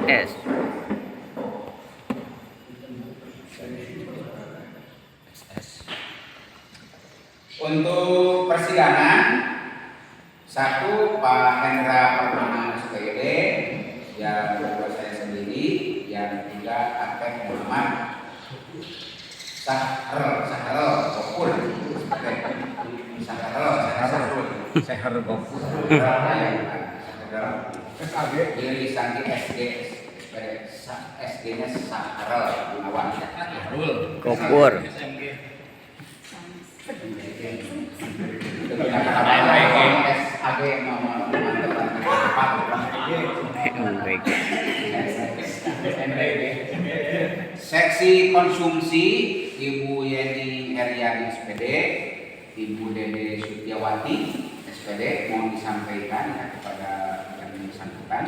S. Untuk persidangan, satu Pak Hendra Permana SPD, yang kedua saya sendiri, yang ketiga Akep Muhammad Sahrul Gopur, Seher Gopur. Pilih Sandi SD, SD-nya Sahrul Gunawan. Gopur. Seksi konsumsi Ibu Yeni Heriani SPD, Ibu Dede Sutiawati SPD, mohon disampaikan ya, kepada yang bersangkutan.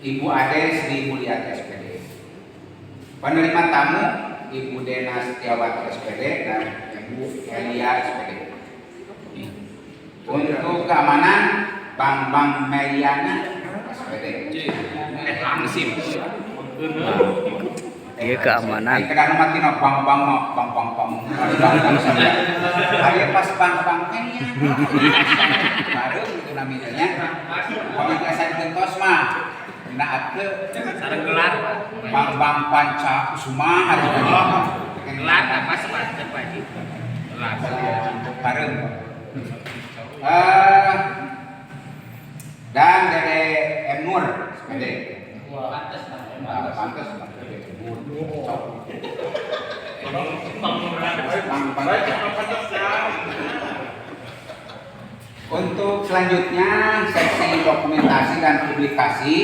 Ibu Ade Sri Mulyati SPD. Penerima tamu Ibu Dena Setiawati SPD dan Ibu Elia SPD. Untuk keamanan Bang Meliana SPD. Dia keamanan. Kadang mati no bang. Hari pas bang Meliana. Baru itu namanya. Pementasan kentos mah. Nah ke sareng gelar Bang Panca Kusuma hari ini. gelar apa seperti Pak Haji? Gelar. Bareng. Dan Dede M Nur SPD. Pantes Untuk selanjutnya seksi dokumentasi dan publikasi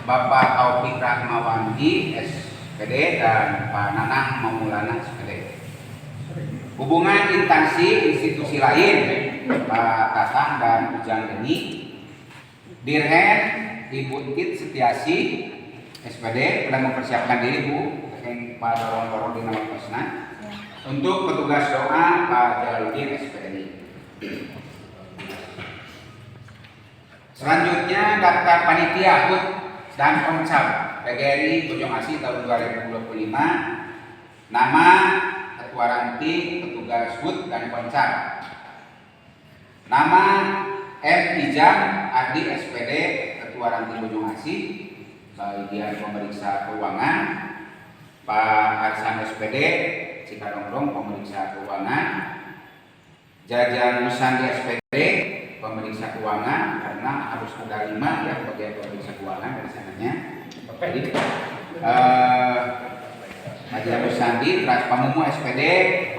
Bapak Taufik Rahmawandi SPD dan Pak Nanang Maulana SPD. Hubungan instansi institusi lain Pak Tatang dan Ujang Deni, Dirhen Ibu Tit Setiasi SPD sedang mempersiapkan diri Bu, yang Pak Dorong di nama Pesna. Untuk petugas doa Pak Jaludin SPD. Selanjutnya daftar panitia HUT dan Komcap PGRI Bojongasi tahun 2025. Nama Ketua Ranting, Petugas HUT dan Komcap. Nama M. Ijam Ardi SPD, Ketua Ranting Bojongasi, bagian pemeriksa keuangan. Pak Arsan SPD, Cikadongdong, pemeriksa keuangan. Jajan Musandi SPD, pemeriksa keuangan, karena harus ada 5 ya bagian pemeriksa keuangan dari sananya. Jadi Jajan Musandi, Pras Pamumu SPD,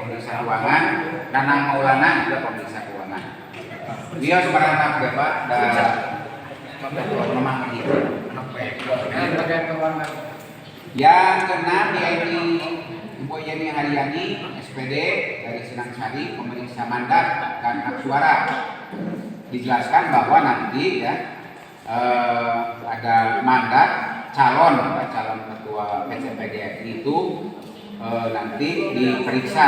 pemeriksa keuangan. Nanang Maulana juga pemeriksa keuangan. Dia sebarang ya Pak dan memang gitu. Yang keenam yaitu Ibu Yeni Haryani SPD dari Senang Sari, pemeriksa mandat dan hak suara. Dijelaskan bahwa nanti ya ada mandat calon ketua PCPGRI itu nanti diperiksa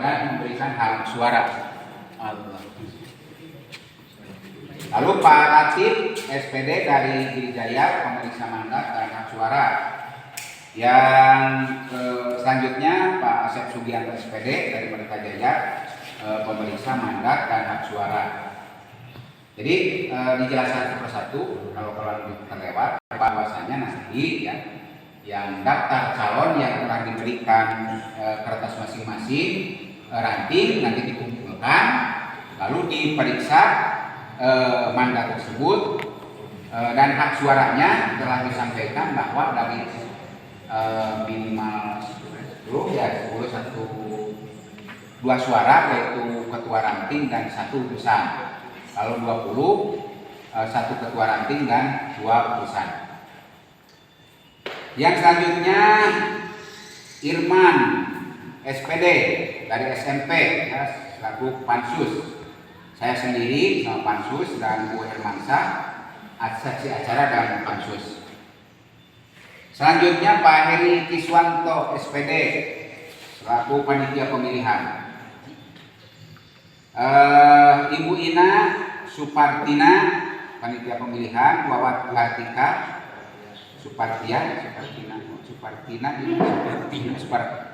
dan memberikan hak suara. Lalu Pak Latif SPD dari Girijaya, pemeriksa mandat dan hak suara. Yang selanjutnya Pak Asep Sugianto SPD dari Mertajaya, pemeriksa mandat dan hak suara. Jadi dijelaskan satu persatu kalau terlewat bahwasanya nanti ya yang daftar calon yang telah diberikan kertas masing-masing ranting nanti dikumpulkan lalu diperiksa mandat tersebut dan hak suaranya telah disampaikan bahwa dari minimal 10 ya 10 2 suara yaitu ketua ranting dan 1 utusan. Kalau 20 1 ketua ranting dan 2 utusan. Yang selanjutnya Irman SPD dari SMP ya, selaku Pansus. Saya sendiri sama Pansus dan Bu Hermansyah, seksi acara dan Pansus. Selanjutnya Pak Heri Kiswanto SPD selaku panitia pemilihan. Ibu Ina Supartina panitia pemilihan, Wawat Kartika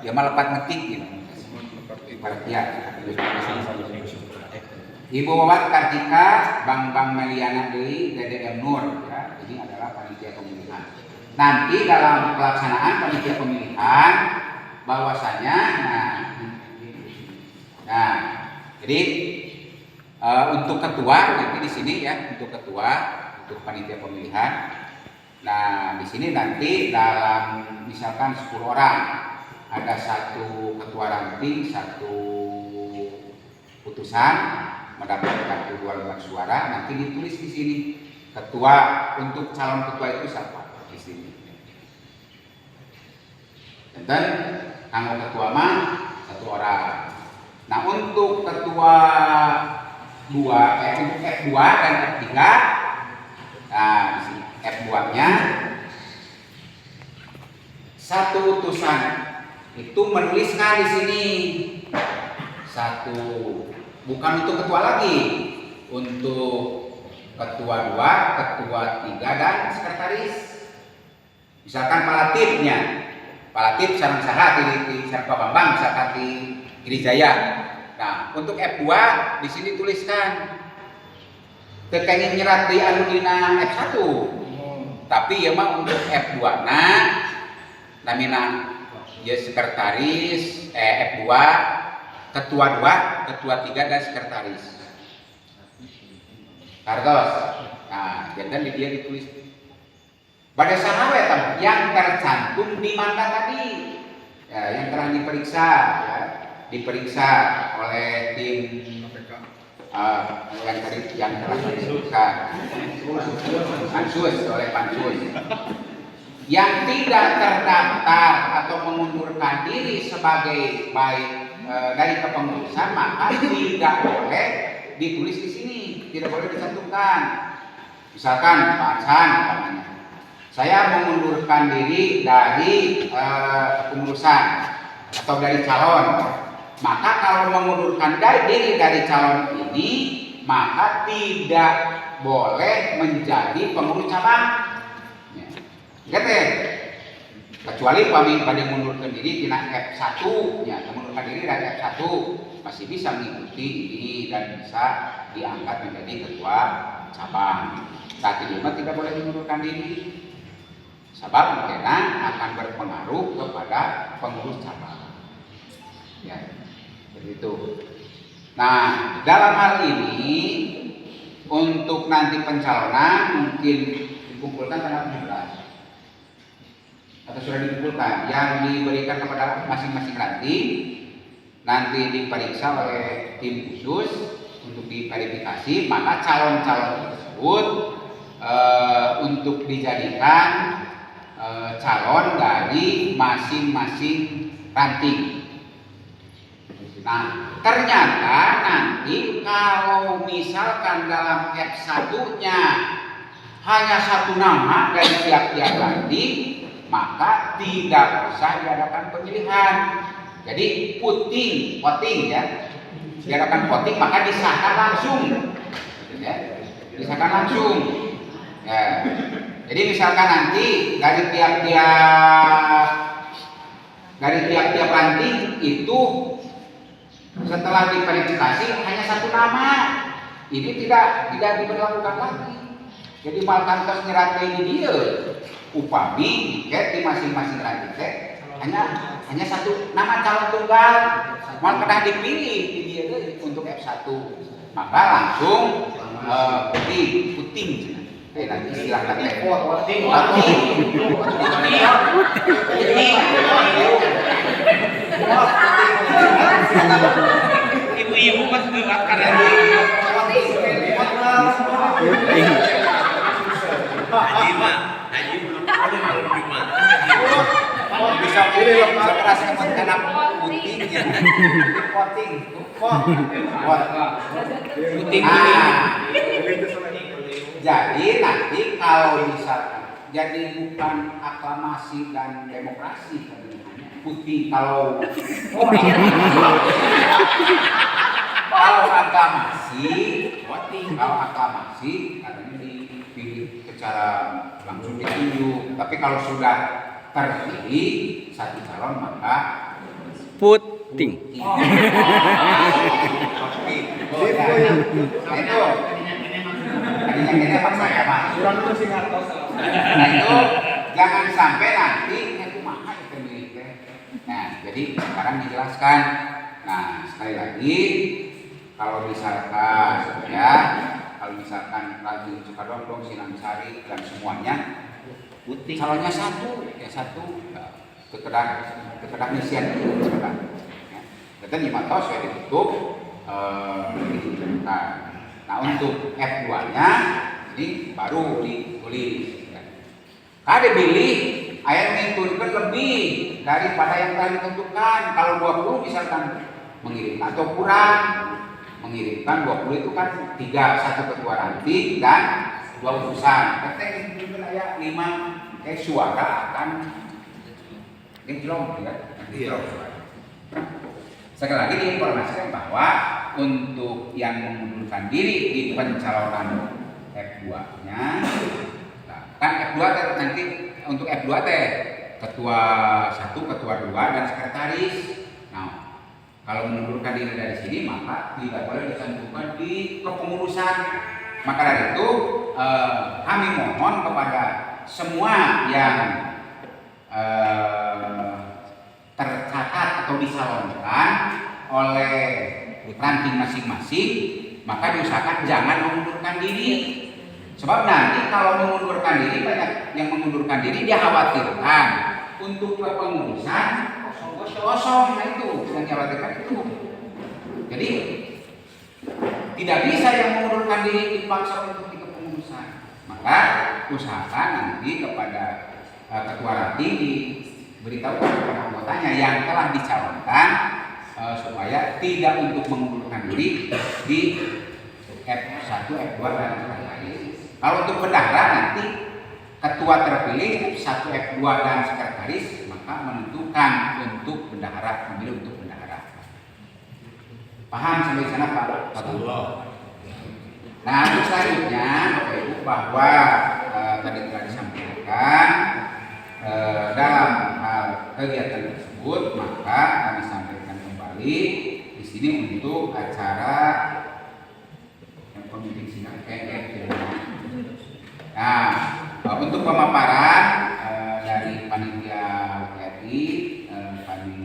ya melepat ngetik gitu. Supartia. Ibu Wawat Kartika, Bang Meliana Dewi, DDM Nur, ya, ini adalah panitia pemilihan. Nanti dalam pelaksanaan panitia pemilihan, bahwasanya, jadi untuk ketua nanti di sini ya, untuk ketua, untuk panitia pemilihan. Nah, di sini nanti dalam misalkan 10 orang, ada satu ketua ranting, satu putusan mendapatkan 2 lembar suara, nanti ditulis di sini ketua, untuk calon ketua itu siapa di sini. Dan kanggo ketua mah 1 orang. Nah, untuk ketua untuk F2 dan F3, nah di sini F2-nya satu utusan itu menuliskan di sini satu, bukan untuk ketua lagi, untuk ketua 2, ketua 3 dan sekretaris. Misalkan palatipnya, palatip sareng saha di Sareng Pak Bambang, misalkan di Girijaya. Nah, untuk F2 di sini tuliskan tekengin nyerat di aludina F1. Tapi ya mah untuk F2 namina ya sekretaris F2, ketua 2, ketua 3 dan sekretaris. Kartos. Nah, jadi dia ditulis pada sahabat yang tercantum di mangga tadi, ya, yang telah diperiksa, ya, diperiksa oleh tim yang telah disebutkan pansus, oleh pansus, yang tidak terdaftar atau mengundurkan diri sebagai baik dari kepengurusan, maka tidak boleh ditulis di sini, tidak boleh dicantumkan. Misalkan Pak Hasan, saya mengundurkan diri dari kepengurusan atau dari calon, maka kalau mengundurkan diri dari calon ini, maka tidak boleh menjadi pengurus cabang. Ya. Kecuali pada mengundurkan diri tina F1, ya, mengundurkan diri dari F1 masih bisa mengikuti ini dan bisa diangkat menjadi ketua cabang. Saat ini tidak boleh mengundurkan diri, sebab karena akan berpengaruh kepada pengurus cabang. Ya, begitu. Nah, dalam hal ini untuk nanti pencalonan mungkin dikumpulkan tanggal 17 atau sudah dikumpulkan yang diberikan kepada masing-masing ranting, nanti diperiksa oleh tim khusus untuk diverifikasi, maka calon-calon tersebut untuk dijadikan calon dari masing-masing ranting. Nah, ternyata nanti kalau misalkan dalam F1-nya hanya satu nama dari tiap-tiap ranting, maka tidak usah diadakan pemilihan. Jadi voting ya, diadakan voting, maka disahkan langsung, ya, disahkan langsung. Ya. Jadi misalkan nanti dari tiap-tiap ranting itu setelah diverifikasi hanya satu nama, ini tidak diberlakukan lagi. Jadi malkantos nyerat ini dia, upami tiket di masing-masing ranting hanya satu nama calon tunggal, mal pernah dipilih di dia untuk F1, maka langsung puting. Nanti silahkan voting. Ibu-ibu pas gerak karena Haji belum bisa pilih bisa keras karena putingnya. Puting. Jadi nanti kalau misalkan jadi bukan aklamasi dan demokrasi pemilihannya putih, kalau aklamasi katanya dipilih secara langsung ditunjuk. Tapi kalau sudah terpilih satu calon maka Puting. Oh, ya. Nah, itu tadinya kayaknya paksa ya Pak. Nah itu jangan sampai nanti itu mahal pemilik. Nah jadi sekarang dijelaskan. Nah sekali lagi kalau misalkan ya Raden Sukadondong, Sinang Sari dan semuanya calonnya satu ya kekedah misian itu sekarang. Kita nyimatos ya ditutup ditunjukkan. Nah untuk F2-nya ini baru ditulis. Kada pilih ayat menentukan lebih daripada yang telah ditentukan. Kalau 20 misalkan mengirimkan atau kurang mengirimkan 20 itu kan 3, 1 ketua ranting dan 2 utusan. Kata yang ditentukan ayat 5 suara akan ngejlong ya. Sekali lagi diinformasikan bahwa untuk yang mengundurkan diri di pencalonan F2-nya, nah, kan F2 nanti untuk F2 ketua 1, ketua 2 dan sekretaris. Nah, kalau mengundurkan diri dari sini maka tidak boleh ditentukan di kepengurusan. Maka dari itu kami mohon kepada semua yang tercatat atau dicalonkan oleh ranting masing-masing, maka diusahakan jangan mengundurkan diri. Sebab nanti kalau mengundurkan diri, banyak yang mengundurkan diri dia khawatirkan untuk kepengurusan kosong. Nah itu yang dikhawatirkan itu. Jadi tidak bisa yang mengundurkan diri dipaksa untuk di kepengurusan. Maka usahakan nanti kepada ketua ranting diberitahu kepada anggotanya yang telah dicalonkan supaya tidak untuk mengundurkan diri di F1, F2 dan lain-lain. Kalau untuk bendahara nanti ketua terpilih F1, F2 dan sekretaris maka menentukan untuk bendahara, memilih untuk bendahara. Paham sampai sana Pak? Nah, untuk selanjutnya Bapak Ibu bahwa tadi telah disampaikan dalam hal kegiatan tersebut maka kami sampaikan kembali di sini untuk acara pemimpin sidang KNF. Nah, untuk pemaparan dari panitia WRI kami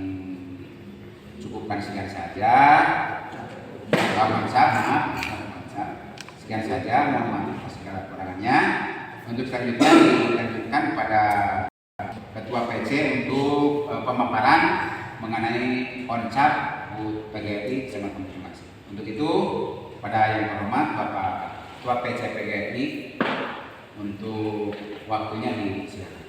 cukupkan sekian saja. Sekian saja, mohon maaf atas segala kekurangannya. Untuk selanjutnya dilanjutkan kepada Ketua PC untuk pemaparan mengenai konsep PGRI sama konfirmasi. Untuk itu, pada yang terhormat Bapak Ketua PC PGRI untuk waktunya disilakan.